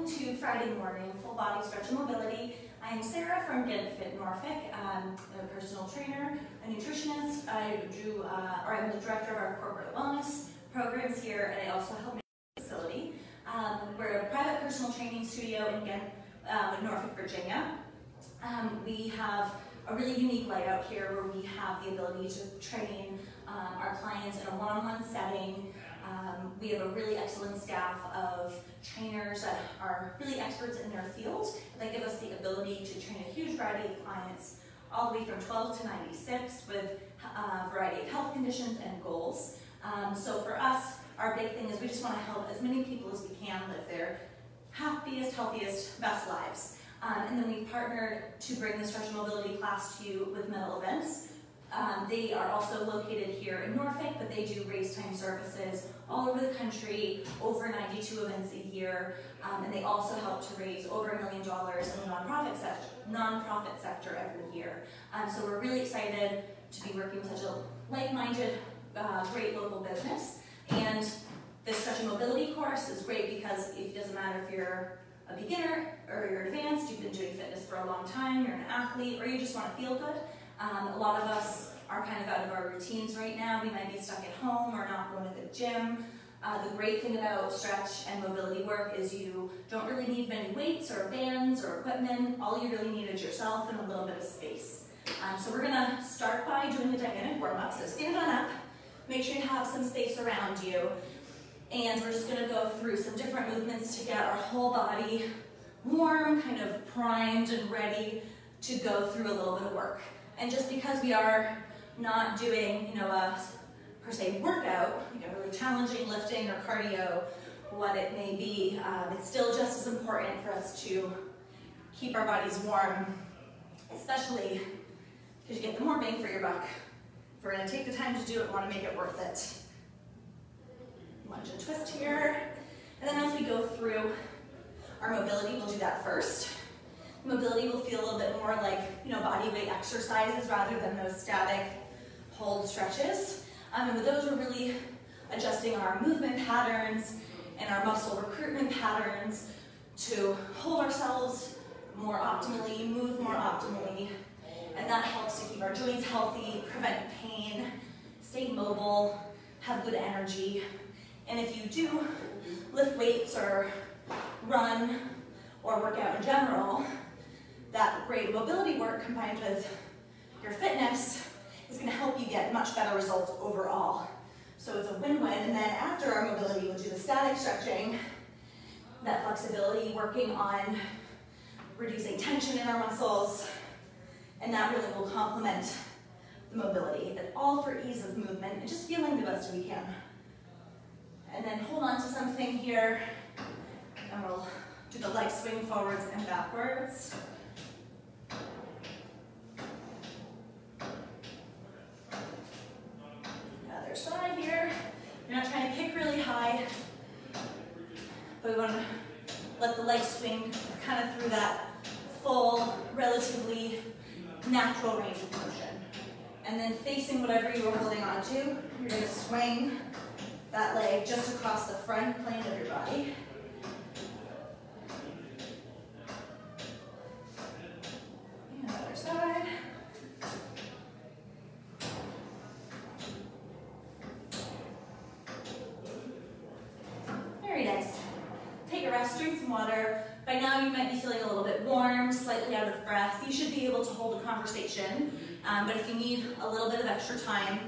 to Friday morning full body stretch and mobility. I'm Sarah from Ghent Fit Norfolk. I'm a personal trainer, a nutritionist. I'm the director of our corporate wellness programs here, and I also help manage the facility. We're a private personal training studio in Ghent, Norfolk, Virginia. We have a really unique layout here where we have the ability to train our clients in a one-on-one setting. We have a really excellent staff of trainers that are really experts in their field. That give us the ability to train a huge variety of clients, all the way from 12 to 96 with a variety of health conditions and goals. So for us, our big thing is we just want to help as many people as we can live their happiest, healthiest, best lives. And then we've partnered to bring the stretch and mobility class to you with metal events. They are also located here in Norfolk, but they do race time services all over the country, over 92 events a year, and they also help to raise over $1 million in the nonprofit sector every year. So we're really excited to be working with such a like-minded, great local business. And this stretch and mobility course is great because it doesn't matter if you're a beginner or you're advanced, you've been doing fitness for a long time, you're an athlete, or you just want to feel good. A lot of us are kind of out of our routines right now. We might be stuck at home or not going to the gym. The great thing about stretch and mobility work is you don't really need many weights or bands or equipment. All you really need is yourself and a little bit of space. So we're gonna start by doing the dynamic warm-up. So stand on up, make sure you have some space around you. And we're just gonna go through some different movements to get our whole body warm, kind of primed and ready to go through a little bit of work. And just because we are not doing, a per se workout, like a really challenging lifting or cardio, what it may be, it's still just as important for us to keep our bodies warm, especially because you get the more bang for your buck. If we're gonna take the time to do it, we wanna make it worth it. Lunge and twist here. And then as we go through our mobility, we'll do that first. Mobility will feel a little bit more like, body weight exercises rather than those static hold stretches. And with those, we're really adjusting our movement patterns and our muscle recruitment patterns to hold ourselves more optimally, move more optimally, and that helps to keep our joints healthy, prevent pain, stay mobile, have good energy. And if you do lift weights or run or work out in general, that great mobility work combined with your fitness is going to help you get much better results overall. So it's a win-win. And then after our mobility, we'll do the static stretching, that flexibility, working on reducing tension in our muscles, and that really will complement the mobility, and all for ease of movement and just feeling the best we can. And then hold on to something here, and we'll do the leg swing forwards and backwards. Other side here. You're not trying to kick really high, but we want to let the leg swing kind of through that full, relatively natural range of motion. And then facing whatever you were holding on to, you're going to swing that leg just across the front plane of your body. And other side. Very nice. Take a rest, drink some water. By now you might be feeling a little bit warm, slightly out of breath. You should be able to hold a conversation, but if you need a little bit of extra time,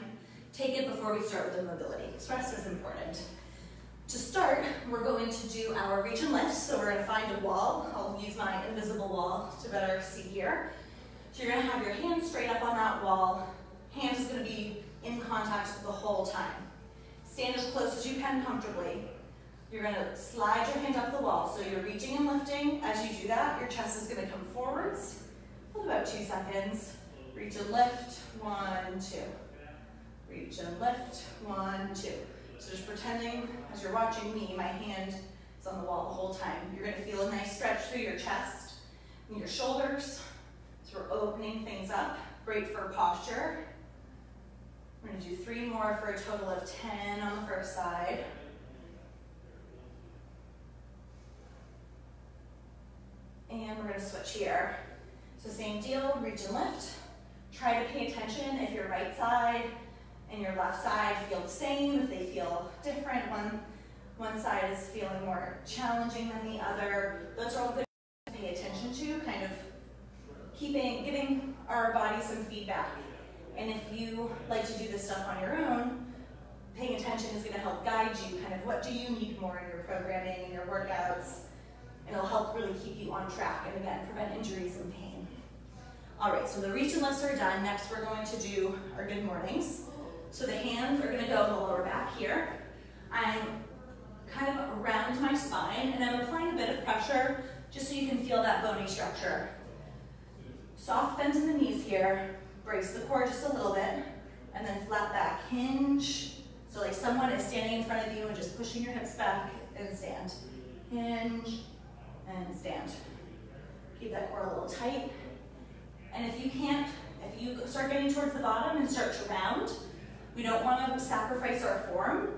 take it before we start with the mobility, because rest is important. To start, we're going to do our reach and lift. So we're going to find a wall. I'll use my invisible wall to better see here. So you're going to have your hands straight up on that wall. Hand is going to be in contact the whole time. Stand as close as you can comfortably. You're going to slide your hand up the wall. So you're reaching and lifting. As you do that, your chest is going to come forwards. Hold about 2 seconds. Reach and lift. 1, 2. Reach and lift. 1, 2. So just pretending, as you're watching me, my hand is on the wall the whole time. You're going to feel a nice stretch through your chest and your shoulders. So we're opening things up. Great for posture. We're going to do 3 more for a total of 10 on the first side. we're gonna switch here. So same deal, reach and lift. Try to pay attention if your right side and your left side feel the same, if they feel different. One side is feeling more challenging than the other. Those are all good to pay attention to, kind of giving our body some feedback. And if you like to do this stuff on your own, paying attention is gonna help guide you, kind of what do you need more in your programming and your workouts, and it'll help really keep you on track and again, prevent injuries and pain. All right, so the reach and lifts are done. Next, we're going to do our good mornings. So the hands are gonna go in the lower back here. I'm kind of around my spine, and I'm applying a bit of pressure just so you can feel that bony structure. Soft bend in the knees here. Brace the core just a little bit, and then flat back, hinge. So like someone is standing in front of you and just pushing your hips back and stand. Hinge and stand. Keep that core a little tight. And if you start getting towards the bottom and start to round, we don't want to sacrifice our form.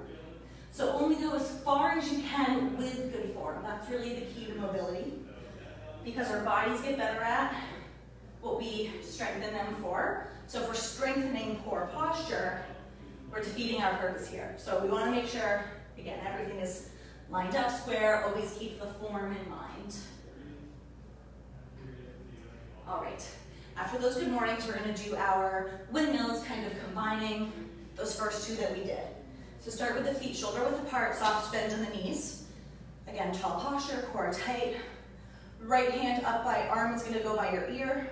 So only go as far as you can with good form. That's really the key to mobility, because our bodies get better at what we strengthen them for. So if we're strengthening core posture, we're defeating our purpose here. So we want to make sure, again, everything is lined up square, always keep the form in mind. All right, after those good mornings, we're gonna do our windmills, kind of combining those first two that we did. So start with the feet shoulder width apart, soft bend in the knees. Again, tall posture, core tight. Right hand up by arm is gonna go by your ear.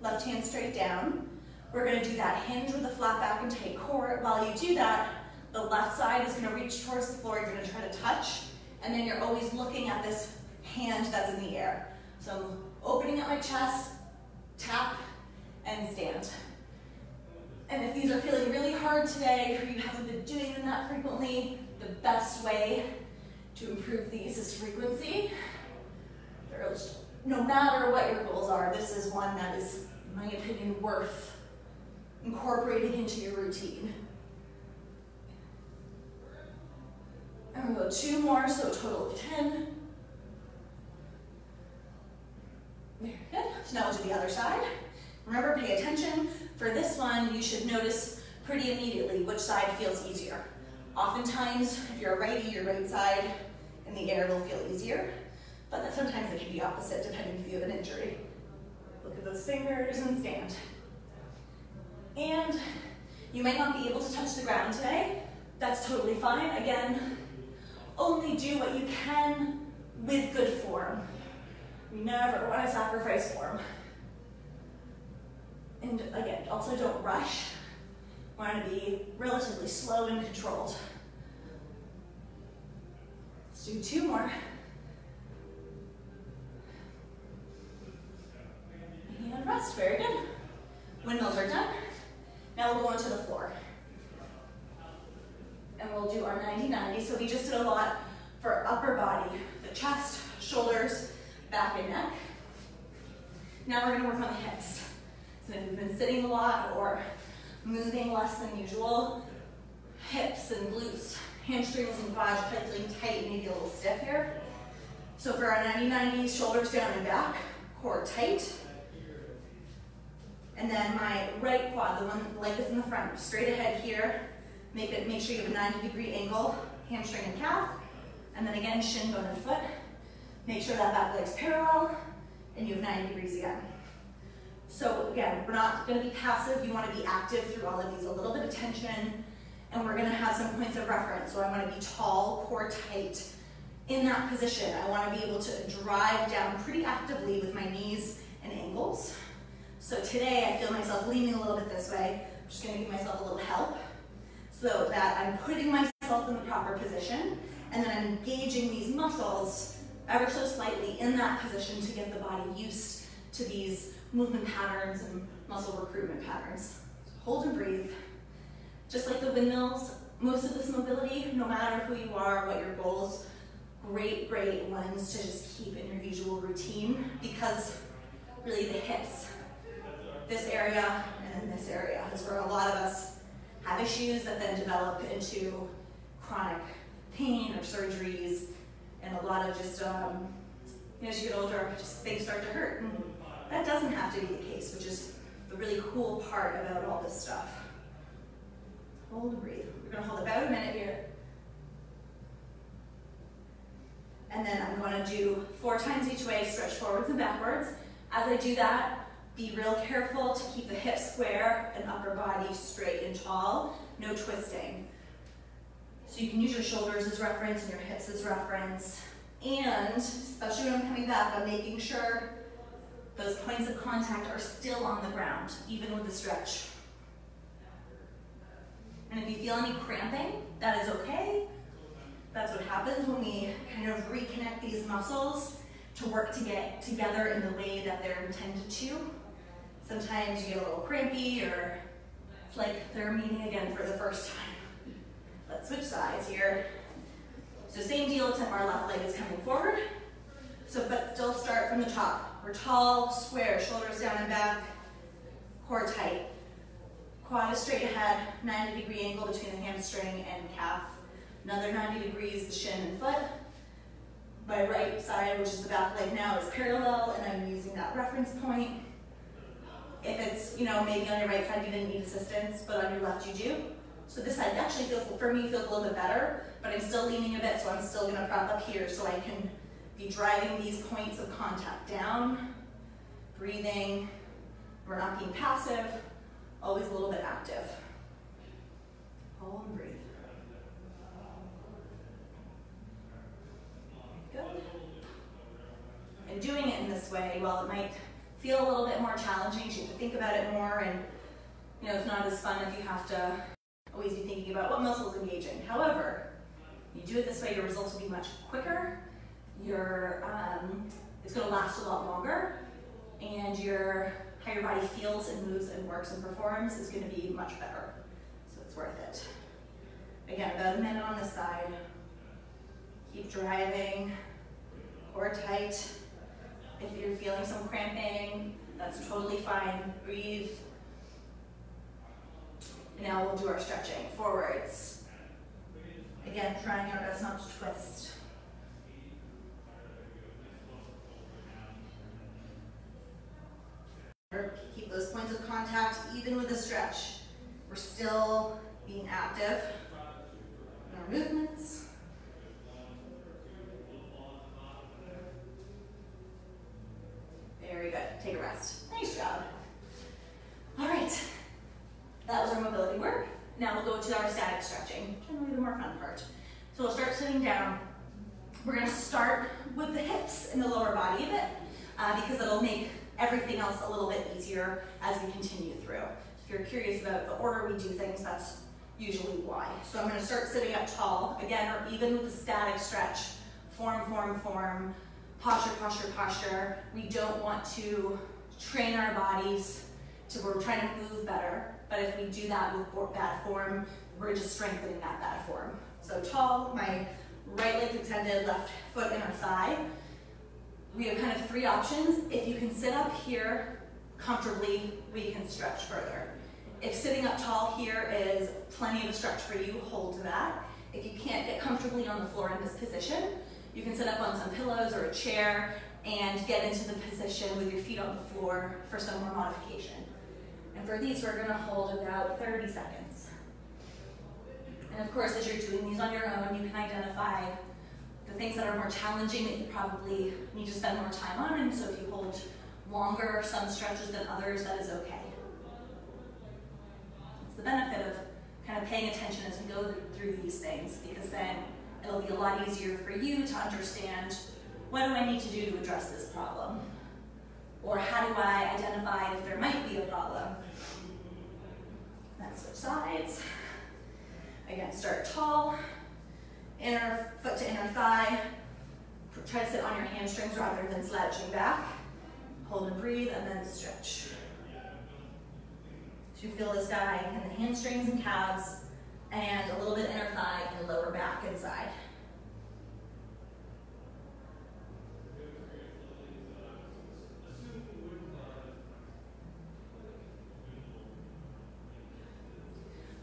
Left hand straight down. We're gonna do that hinge with a flat back and tight core. While you do that, the left side is gonna reach towards the floor. You're gonna try to touch, and then you're always looking at this hand that's in the air. So I'm opening up my chest, tap, and stand. And if these are feeling really hard today, or you haven't been doing them that frequently, the best way to improve these is frequency. No matter what your goals are, this is one that is, in my opinion, worth incorporating into your routine. And we'll go 2 more, so a total of 10. Very good. So now we'll do the other side. Remember, pay attention. For this one, you should notice pretty immediately which side feels easier. Oftentimes, if you're a righty, your right side in the air will feel easier, but sometimes it can be opposite depending if you have an injury. Look at those fingers and stand. And you might not be able to touch the ground today. That's totally fine. Again, only do what you can with good form. We never want to sacrifice form. And again, also don't rush. We want to be relatively slow and controlled. Let's do 2 more. And rest, very good. Windmills are done. Now we'll go onto the floor. And we'll do our 90-90. So we just did a lot for upper body, the chest, shoulders, back and neck. Now we're gonna work on the hips. So if you've been sitting a lot or moving less than usual, hips and glutes, hamstrings and quads are feeling tight, maybe a little stiff here. So for our 90-90, shoulders down and back, core tight. And then my right quad, the one leg is in the front, straight ahead here. Make sure you have a 90-degree angle, hamstring and calf. And then again, shin, bone, and foot. Make sure that back leg's parallel, and you have 90 degrees again. So again, we're not gonna be passive. You wanna be active through all of these. A little bit of tension, and we're gonna have some points of reference. So I wanna be tall, core tight. In that position, I wanna be able to drive down pretty actively with my knees and ankles. So today, I feel myself leaning a little bit this way. I'm just gonna give myself a little help so that I'm putting myself in the proper position, and then I'm engaging these muscles ever so slightly in that position to get the body used to these movement patterns and muscle recruitment patterns. So hold and breathe. Just like the windmills, most of this mobility, no matter who you are, what your goals, great ones to just keep in your usual routine, because really the hips, this area and this area is where a lot of us have issues that then develop into chronic pain or surgeries, and a lot of just As you get older, just things start to hurt. And that doesn't have to be the case, which is the really cool part about all this stuff. Hold and breathe. We're going to hold about a minute here. And then I'm going to do 4 times each way, stretch forwards and backwards. As I do that, be real careful to keep the hips square and upper body straight and tall. No twisting. So you can use your shoulders as reference and your hips as reference. And especially when I'm coming back, I'm making sure those points of contact are still on the ground, even with the stretch. And if you feel any cramping, that is okay. That's what happens when we kind of reconnect these muscles to work to get together in the way that they're intended to. Sometimes you get a little crampy, or it's like they're meeting again for the first time. Let's switch sides here. So same deal, except our left leg is coming forward. So, but still start from the top. We're tall, square, shoulders down and back, core tight. Quad is straight ahead, 90-degree angle between the hamstring and calf. Another 90 degrees, the shin and foot. My right side, which is the back leg now, is parallel, and I'm using that reference point. If it's, maybe on your right side you didn't need assistance, but on your left you do. So this side actually feels, for me, feels a little bit better, but I'm still leaning a bit, so I'm still gonna prop up here so I can be driving these points of contact down, breathing. We're not being passive, always a little bit active. Hold and breathe. Good. And doing it in this way, while it might feel a little bit more challenging, you have to think about it more, and it's not as fun if you have to always be thinking about what muscles engaging. However, you do it this way, your results will be much quicker. It's going to last a lot longer, and how your body feels and moves and works and performs is going to be much better. So it's worth it. Again, about a minute on this side. Keep driving, core tight. If you're feeling some cramping, that's totally fine. Breathe. Now we'll do our stretching. Forwards. Again, trying our best not to twist. Keep those points of contact even with the stretch. We're still being active in our movements. Very good. Take a rest. Nice job. All right. That was our mobility work. Now we'll go to our static stretching, generally the more fun part. So we'll start sitting down. We're going to start with the hips and the lower body a bit, because it'll make everything else a little bit easier as we continue through. If you're curious about the order we do things, that's usually why. So I'm going to start sitting up tall, again, or even with the static stretch. Form, form, form. Posture, posture, posture. We don't want to train our bodies to, we're trying to move better, but if we do that with bad form, we're just strengthening that bad form. So tall, my right leg extended, left foot inner thigh. We have kind of 3 options. If you can sit up here comfortably, we can stretch further. If sitting up tall here is plenty of a stretch for you, hold to that. If you can't get comfortably on the floor in this position, you can sit up on some pillows or a chair and get into the position with your feet on the floor for some more modification. And for these, we're gonna hold about 30 seconds. And of course, as you're doing these on your own, you can identify the things that are more challenging that you probably need to spend more time on. And so if you hold longer some stretches than others, that is okay. It's the benefit of kind of paying attention as we go through these things, because then it'll be a lot easier for you to understand, what do I need to do to address this problem? Or how do I identify if there might be a problem? Then switch sides. Again, start tall, inner foot to inner thigh. Try to sit on your hamstrings rather than slouching back. Hold and breathe, and then stretch. So you feel this guy in the hamstrings and calves, and a little bit inner thigh and lower back and side.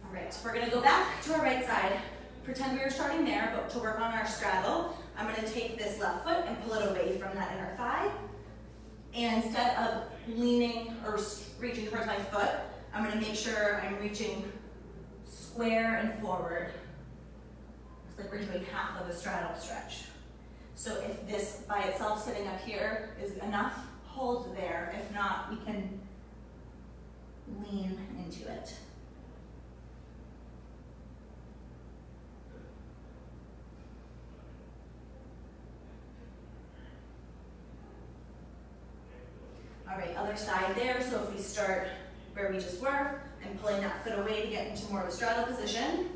All right, so we're gonna go back to our right side. Pretend we were starting there, but to work on our straddle, I'm going to take this left foot and pull it away from that inner thigh. And instead of leaning or reaching towards my foot, I'm going to make sure I'm reaching square and forward. It's like we're doing half of a straddle stretch. So if this by itself sitting up here is enough, hold there. If not, we can lean into it. All right, other side there. So if we start where we just were, I'm pulling that foot away to get into more of a straddle position.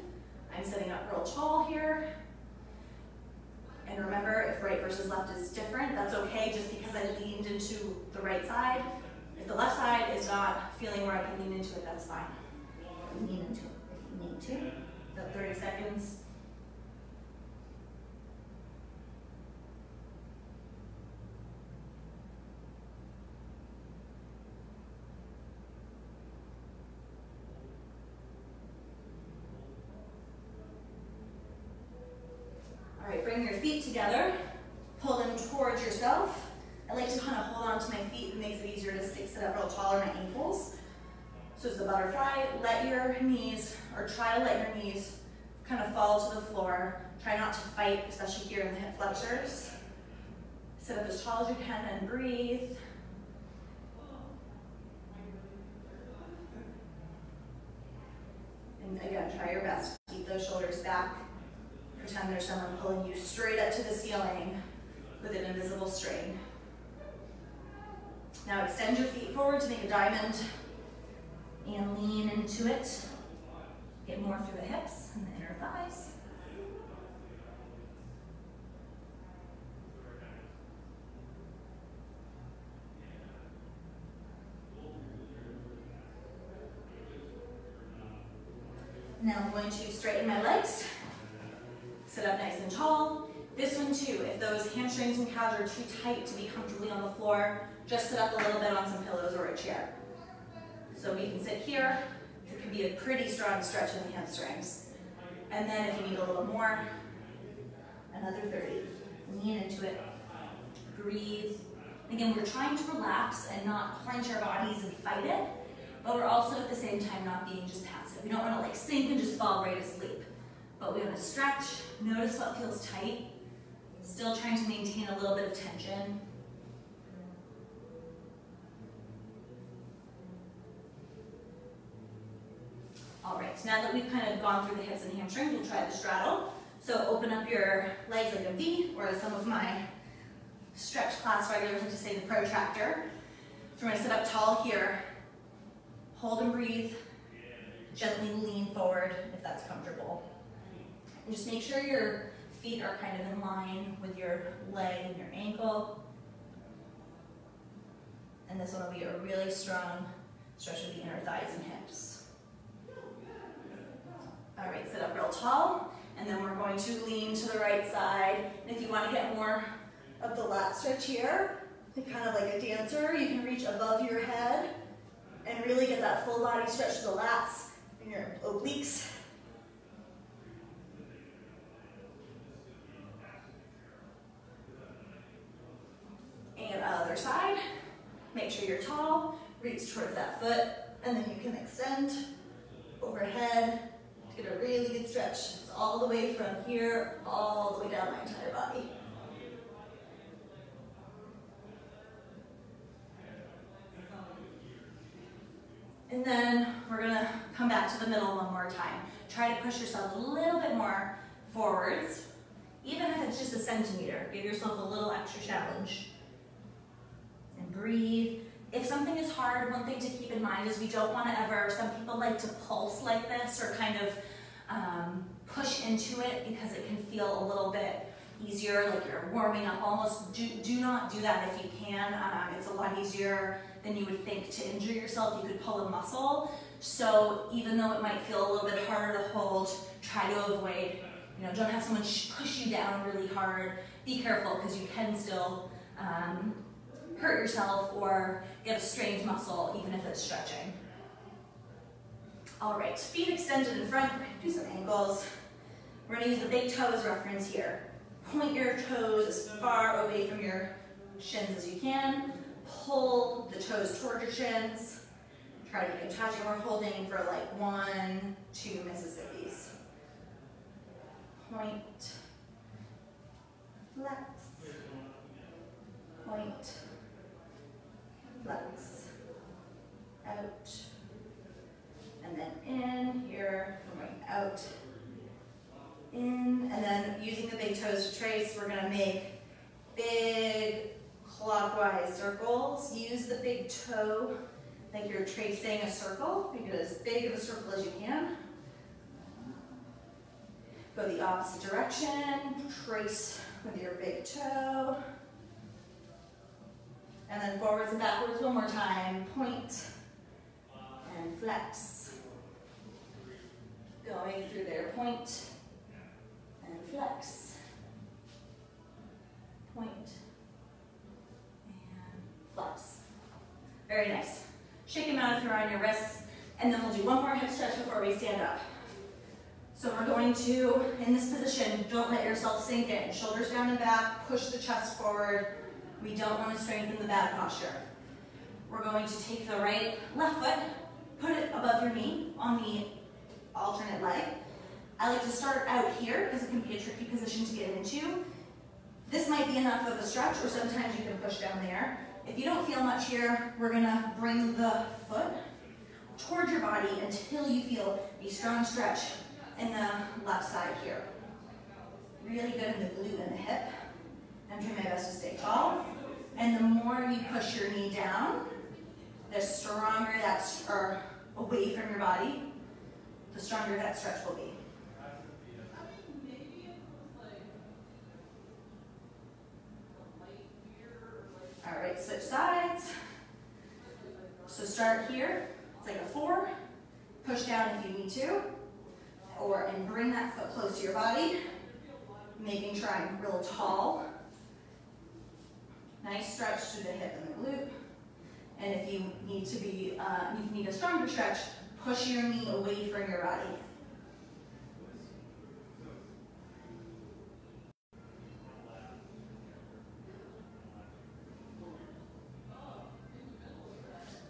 I'm sitting up real tall here. And remember, if right versus left is different, that's okay, just because I leaned into the right side. If the left side is not feeling where I can lean into it, that's fine. Lean into it if you need to. About 30 seconds. All right, bring your feet together, pull them towards yourself. I like to kind of hold on to my feet. It makes it easier to sit up real tall on my ankles. So it's a butterfly. Let your knees, or try to let your knees kind of fall to the floor. Try not to fight, especially here in the hip flexors. Sit up as tall as you can and breathe. And again, try your best to keep those shoulders back. Pretend there's someone pulling you straight up to the ceiling with an invisible string. Now extend your feet forward to make a diamond and lean into it. Get more through the hips and the inner thighs. Now I'm going to straighten my legs. Sit up nice and tall. This one too, if those hamstrings and calves are too tight to be comfortably on the floor, just sit up a little bit on some pillows or a chair. So we can sit here. It can be a pretty strong stretch in the hamstrings. And then if you need a little more, another 30. Lean into it. Breathe. Again, we're trying to relax and not clench our bodies and fight it, but we're also at the same time not being just passive. We don't want to like sink and just fall right asleep. But we want to stretch, notice what feels tight, still trying to maintain a little bit of tension. All right, now that we've kind of gone through the hips and hamstrings, we'll try the straddle. So open up your legs like a V, or as some of my stretch class regulars like to say, the protractor. So we're going to sit up tall here, hold and breathe, gently lean forward if that's comfortable. And just make sure your feet are kind of in line with your leg and your ankle. And this one will be a really strong stretch of the inner thighs and hips. All right, sit up real tall, and then we're going to lean to the right side. And if you want to get more of the lat stretch here, kind of like a dancer, you can reach above your head and really get that full body stretch to the lats and your obliques. And other side, make sure you're tall, reach towards that foot, and then you can extend overhead to get a really good stretch. It's all the way from here, all the way down my entire body. And then we're gonna come back to the middle one more time. Try to push yourself a little bit more forwards, even if it's just a centimeter. Give yourself a little extra challenge. And breathe. If something is hard, one thing to keep in mind is we don't want to ever, some people like to pulse like this or kind of push into it because it can feel a little bit easier, like you're warming up almost. Do not do that if you can. It's a lot easier than you would think to injure yourself. You could pull a muscle. So even though it might feel a little bit harder to hold, try to avoid, don't have someone push you down really hard. Be careful because you can still hurt yourself or get a strained muscle even if it's stretching. All right, feet extended in front, do some ankles. We're gonna use the big toe as reference here. Point your toes as far away from your shins as you can. Pull the toes toward your shins. Try to keep touching. We're holding for like 1, 2 Mississippis. Point, flex, point, flex, out, and then in here, going out, in, and then using the big toes to trace, we're gonna make big clockwise circles. Use the big toe like you're tracing a circle. Make it as big of a circle as you can. Go the opposite direction, trace with your big toe. And then forwards and backwards one more time. Point and flex. Going through there, point and flex. Point and flex. Very nice. Shake them out if you're on your wrists, and then we'll do one more hip stretch before we stand up. So we're going to, in this position, don't let yourself sink in. Shoulders down and back, push the chest forward. We don't want to strengthen the back posture. We're going to take the left foot, put it above your knee on the alternate leg. I like to start out here because it can be a tricky position to get into. This might be enough of a stretch, or sometimes you can push down there. If you don't feel much here, we're gonna bring the foot towards your body until you feel a strong stretch in the left side here. Really good in the glute and the hip. I'm trying my best to stay tall. And the more you push your knee down, the stronger or away from your body, the stronger that stretch will be. All right, switch sides. So start here, it's like a 4. Push down if you need to, and bring that foot close to your body, making sure I'm real tall. Nice stretch through the hip and the glute. And if you need to be, if you need a stronger stretch, push your knee away from your body.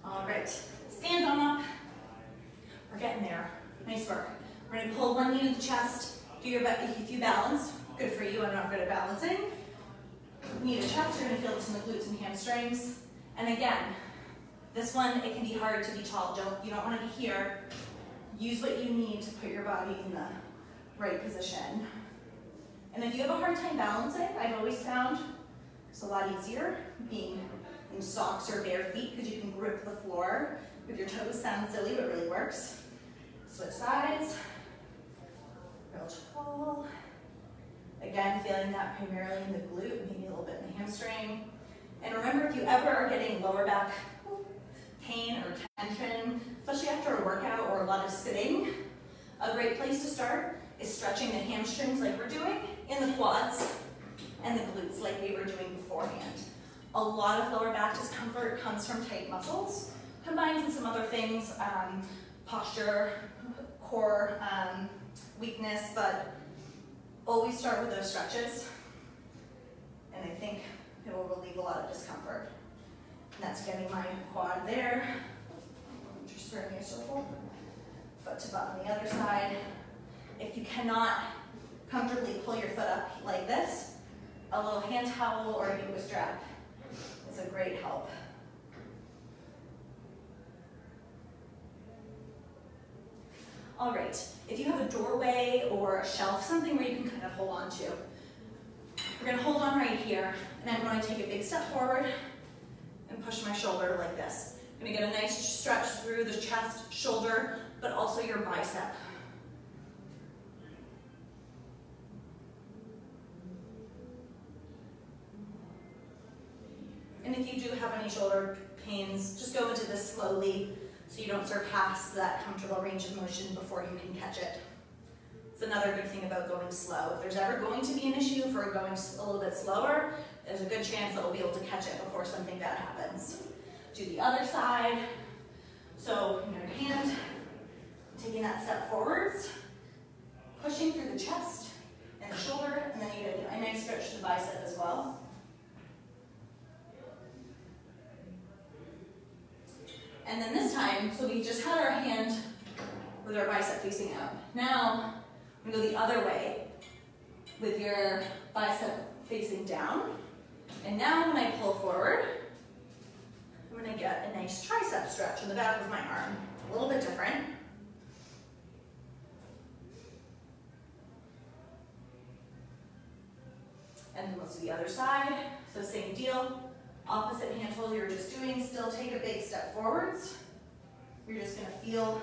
All right, stand on up. We're getting there. Nice work. We're going to pull one knee to the chest. If you balance, good for you. I'm not good at balancing. Knee to chest, you're going to feel this in the glutes and hamstrings. And again, this one, it can be hard to be tall. You don't want to be here. Use what you need to put your body in the right position. And if you have a hard time balancing, I've always found it's a lot easier being in socks or bare feet because you can grip the floor with your toes. Sounds silly, but it really works. Switch sides. Real tall. Again, feeling that primarily in the glute, maybe a little bit in the hamstring. And remember, if you ever are getting lower back pain or tension, especially after a workout or a lot of sitting, a great place to start is stretching the hamstrings like we're doing, in the quads and the glutes like we were doing beforehand. A lot of lower back discomfort comes from tight muscles, combined with some other things, posture, core weakness, but always start with those stretches, and I think it will relieve a lot of discomfort. And that's getting my quad there. Just square me a circle. Foot to butt on the other side. If you cannot comfortably pull your foot up like this, a little hand towel or a yoga strap is a great help. All right, if you have a doorway or a shelf, something where you can kind of hold on to, we're going to hold on right here, and I'm going to take a big step forward and push my shoulder like this. I'm going to get a nice stretch through the chest, shoulder, but also your bicep. And if you do have any shoulder pains, just go into this slowly so you don't surpass that comfortable range of motion before you can catch it. It's another good thing about going slow. If there's ever going to be an issue for going a little bit slower, there's a good chance that we'll be able to catch it before something bad happens. Do the other side. So, your hand, taking that step forwards, pushing through the chest and the shoulder, and then you get a nice stretch to the bicep as well. And then this time, so we just had our hand with our bicep facing out. Now, we go the other way with your bicep facing down. And now when I pull forward, I'm gonna get a nice tricep stretch in the back of my arm. A little bit different. And then let's do the other side. So same deal. Opposite hand hold you were just doing. Still take a big step forwards. You're just gonna feel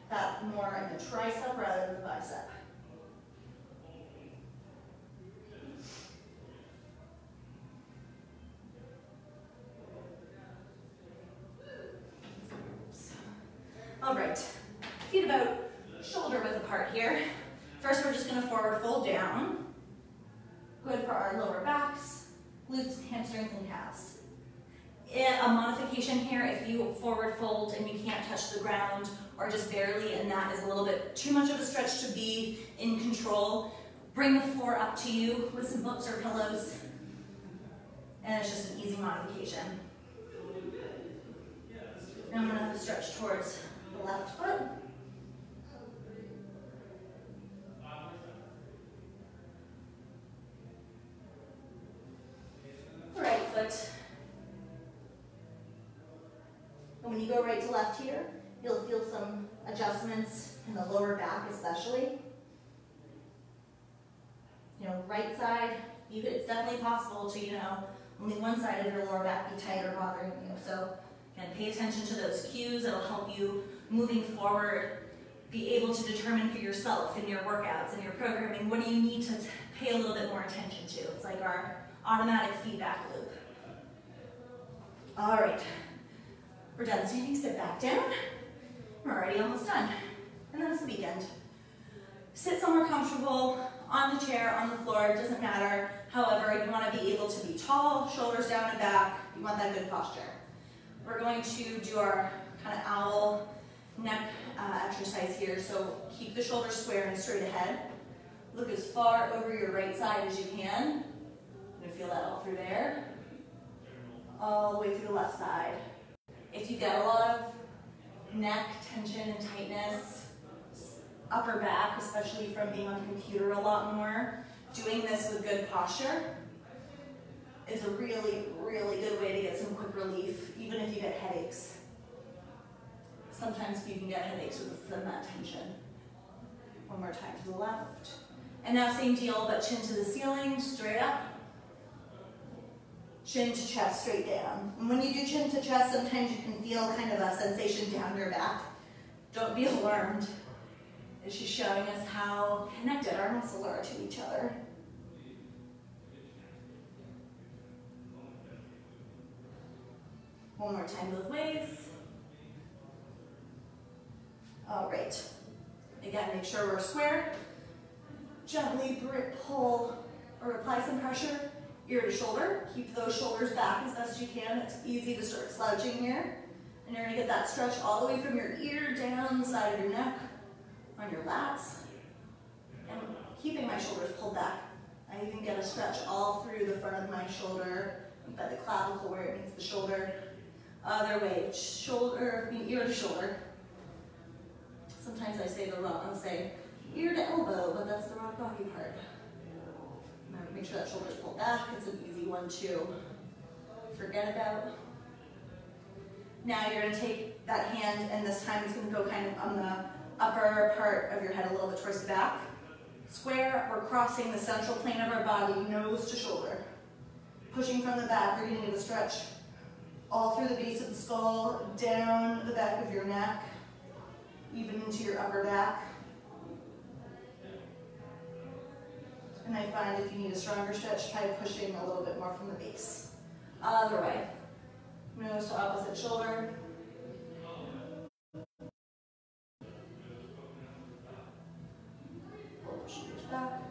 that more in the tricep rather than the bicep. All right, feet about shoulder width apart here. First, we're just gonna forward fold down. Good for our lower backs, glutes, hamstrings, and calves. A modification here, if you forward fold and you can't touch the ground or just barely, and that is a little bit too much of a stretch to be in control, bring the floor up to you with some books or pillows, and it's just an easy modification. Now I'm gonna stretch towards the left foot. The right foot. And when you go right to left here, you'll feel some adjustments in the lower back especially. You know, right side, it's definitely possible to, only one side of your lower back be tight or bothering you. So again, pay attention to those cues. It'll help you moving forward, be able to determine for yourself in your workouts and your programming, what do you need to pay a little bit more attention to. It's like our automatic feedback loop. All right, we're done standing, sit back down. We're already almost done. And then it's the weekend. Sit somewhere comfortable, on the chair, on the floor, it doesn't matter. However, you want to be able to be tall, shoulders down and back. You want that good posture. We're going to do our kind of owl neck exercise here. So keep the shoulders square and straight ahead. Look as far over your right side as you can. You're going to feel that all through there. All the way through the left side. If you get a lot of neck tension and tightness, upper back, especially from being on the computer a lot more, doing this with good posture is a really, really good way to get some quick relief, even if you get headaches. Sometimes you can get headaches from that tension. One more time to the left. And now same deal, but chin to the ceiling, straight up. Chin to chest, straight down. And when you do chin to chest, sometimes you can feel kind of a sensation down your back. Don't be alarmed. It's just showing us how connected our muscles are to each other. One more time both ways. All right. Again, make sure we're square. Gently pull or apply some pressure, ear to shoulder. Keep those shoulders back as best you can. It's easy to start slouching here. And you're gonna get that stretch all the way from your ear down the side of your neck, on your lats. And keeping my shoulders pulled back. I even get a stretch all through the front of my shoulder, by the clavicle where it meets the shoulder. Other way, ear to shoulder. Sometimes I say I'll say ear to elbow, but that's the wrong body part. Make sure that shoulder's pulled back. It's an easy one to forget about. Now you're going to take that hand, and this time it's going to go kind of on the upper part of your head a little bit towards the back. Square, we're crossing the central plane of our body, nose to shoulder. Pushing from the back, you're going to get a stretch all through the base of the skull, down the back of your neck, even into your upper back. And I find if you need a stronger stretch, try pushing a little bit more from the base. Other way. Nose to opposite shoulder. Pull the shoulders back.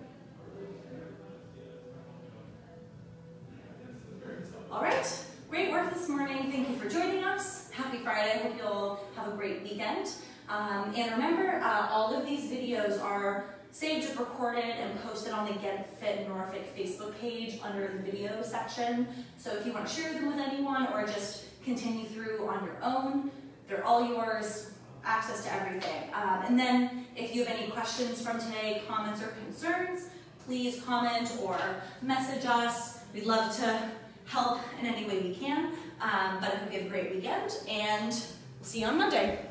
All right, great work this morning. Thank you for joining us. Happy Friday. I hope you'll have a great weekend. And remember, all of these videos are saved, recorded, and posted on the Ghent Fit Norfolk Facebook page under the video section. So if you want to share them with anyone or just continue through on your own, they're all yours, access to everything. And then if you have any questions from today, comments or concerns, please comment or message us. We'd love to help in any way we can. But I hope you have a great weekend, and we'll see you on Monday.